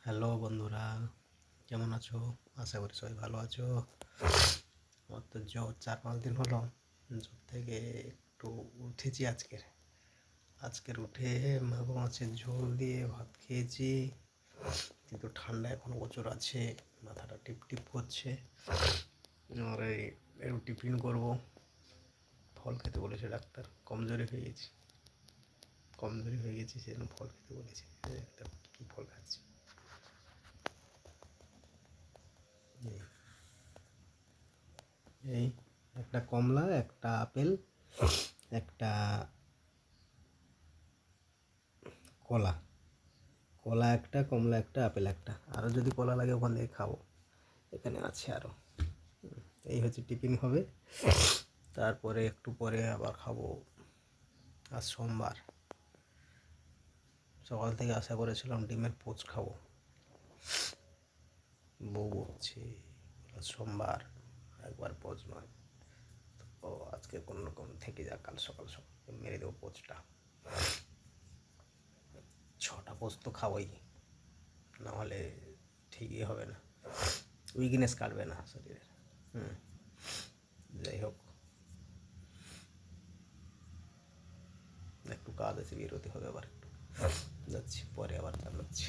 Hello বন্ধুরা, কেমন আছো? আশা করি সবাই ভালো আছো। আমার তো জ্বর 4-5 দিন হলো। জ্বর থেকে একটু উঠেছি আজকের উঠে মাছের ঝোল দিয়ে ভাত খেয়েছি, কিন্তু ঠান্ডা এখন প্রচুর আছে, মাথাটা টিপ টিপ করছে। আর একটু টিফিন করবো, ফল খেতে বলেছে ডাক্তার। কমজোরি হয়ে গেছি সেজন্য ফল খেতে বলেছে। কী ফল খাচ্ছি? এই একটা কমলা, একটা আপেল, একটা কলা। কলা একটা, কমলা একটা, আপেল একটা। আরও যদি কলা লাগে ওখান থেকে খাবো, এখানে আছে আরও। এই হচ্ছে টিফিন হবে। তারপরে একটু পরে আবার খাবো। আজ সোমবার, সকাল থেকে আশা করেছিলাম ডিমের পোচ খাবো। বউ বলছে সোমবার একবার পোচ নয়, তো আজকে কোনো রকম থেকে যাক, কাল সকাল সকাল মেরে দেবো পোচটা। 6টা পোচ তো খাবোই, নাহলে ঠিকই হবে না, উইকনেস কাটবে না শরীরের। যাই হোক, একটু কাজ আছে, বিরতি হবে, আবার একটু যাচ্ছি, পরে আবার চালাচ্ছি।